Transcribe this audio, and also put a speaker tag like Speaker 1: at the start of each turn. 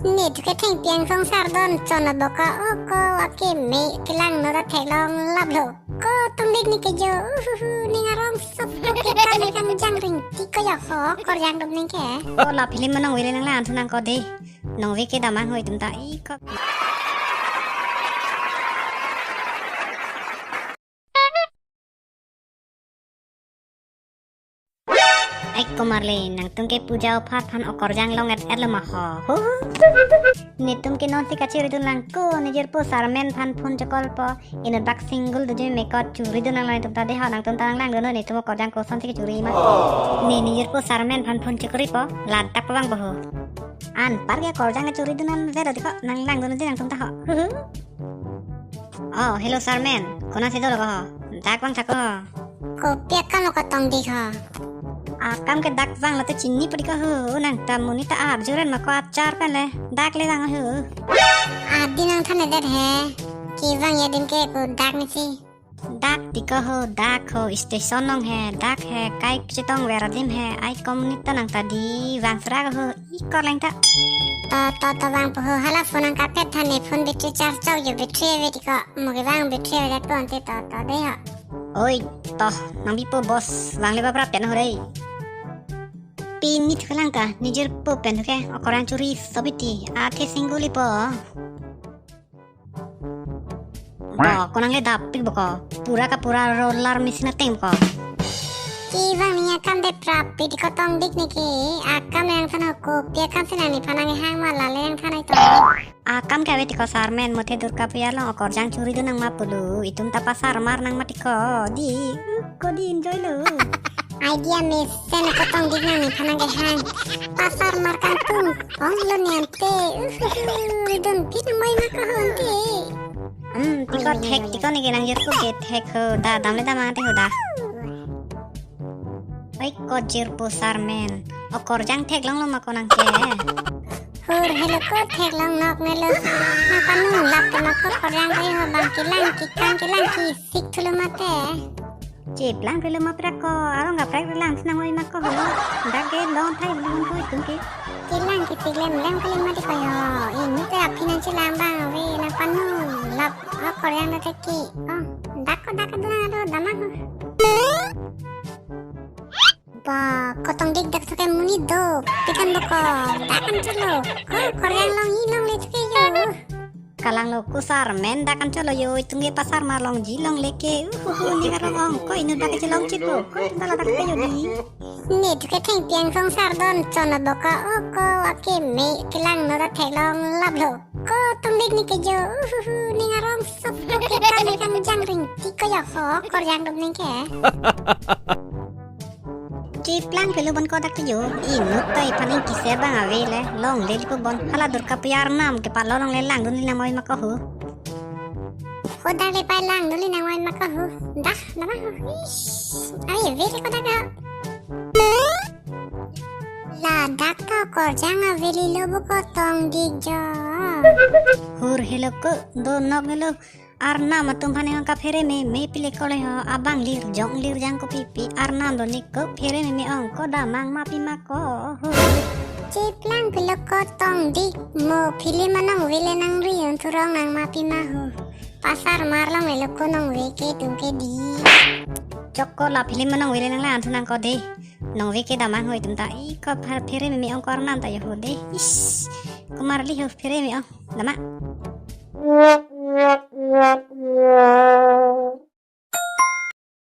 Speaker 1: Nè cái thành tiếng không sao đơn cho nó bảo có cô cái mẹ cái lăng nó đã thể lòng lắp lộ cô tung đi cái giờ nên arong sắp cái kan jang ring ti ko ya khó có jang đụng nên kẻ
Speaker 2: cô là phim mà nông vi lên làm thu năng có đi nông vi cái đam mang hồi tụm tại có ai komarle nang tum ke puja ophat phan okor jang long et lama ho ni tum ke non tika chiri dun lang ko nijer po sarmen phan phone chakol po in dak single du je make out churi dun lang tum ta de ha nang tum ta lang dun ni tum okor jang ko son tika churi ma ni nijer po sarmen phan phone chakori po la tak bang boho an par ke okor jang churi dun nan zero tika nang lang dun nang tum ta ho oh hello sarmen kona se do lo ho dak bang thako
Speaker 1: cô biết cái nó có tông đi hả
Speaker 2: akam ke dak vang la te chini padi ka hu nang ta muni ta ab juran ma ko achar pen le dak le dang hu
Speaker 1: đi năng thân này đẹp hè kỳ vang ya đêm kia cô đạc này gì
Speaker 2: dak ti ka hu dak ho station nong he dak he kai chitong vera dim he ai komunita nang tadi vang sra ka hu I kor lang ta
Speaker 1: to vang po hala phone ang kapet thân này phone bị charge cháu giờ bị treo vậy thì có một cái vang bị treo vậy còn thì to đấy hả
Speaker 2: oi to nang bi po boss wang le ba prap pen ho dei pin ni thlang ka nijer po pen ke okoran churi sobiti a the singuli po bo konang le dap pik boko pura ka pura roller machine tem ko
Speaker 1: kỳ vang ni akam de prap pi di ko tong dik ni ki akam yang thân ko pia kam sena ni phanang hang ma la le yang thanai to
Speaker 2: akam ka weti ko sarmen mothe durka pia long okor jang churi du nang ma pulu itum ta pasar mar nang mati ko di enjoy lo
Speaker 1: idea me sena ko tong dik ni phanang hang pasar mar kan tum ong lo ni ante dun pit mai ma ko honte
Speaker 2: tiko ni genang yer ko ke thek ho da dam le da ma te ho da ai ko jir po sarmen okor jang thek long lo ma ko nang ke
Speaker 1: hur hello ko thek long nok ne lo na panung lap ke ma ko korang dei ho bang ki lang ki sik thulu mate
Speaker 2: chip lang ke lo ma pra ko aro nga pra lang nang oi ma ko ho da ke long thai long ko tum ke
Speaker 1: ki lang ki sik lem kali ma di ko yo ini te apinan chi lang bang we na panung lap ho korang da ki oh dak ko do dama ho ba kotong dik dak suka muni do pikan boko dakan chalo korean long i long le suka yo
Speaker 2: kalang lo ku sarmen da kan cholo yo itunge pasar mar long ji long leke ni karo ong ko inu da ke long chipo ko tala da ke yo di
Speaker 1: ni suka theng piang song sar don chona boko ko ake me kilang no da thek long lap lo ko tong dik ni ke yo ni ngarong sop ke kan jang ring ti ko ya ho korean dum ning ke
Speaker 2: chip lang ke lo bon ko dak te yo inu tai paning ki se bang ave le long le ko bon hala dur ka piar nam ke pa long le lang dun ni moy ma ko ho
Speaker 1: ko da le pa lang dun ni moy ma ko ho da na ma ho ai ve ko da ga la dak ko jang ave li lo ko tong dik jo
Speaker 2: hur helo ko do nok helo arna matum phane ka phere me pile ko le ho abang lir jang ko pipi arna do nik ko phere me ong ko da mang ma pi ma ko
Speaker 1: chip lang pilo ko tong dik mo pili manang wile nang riyon turong nang ma pi ma ho pasar mar lang le ko nang we ke tum ke di
Speaker 2: chokko la pile manang wile nang lan thunang ko de nong we ke da mang hoi tum ta I ko phere me ong ko arna ta yo ho de is ko marli ho phere me ong dama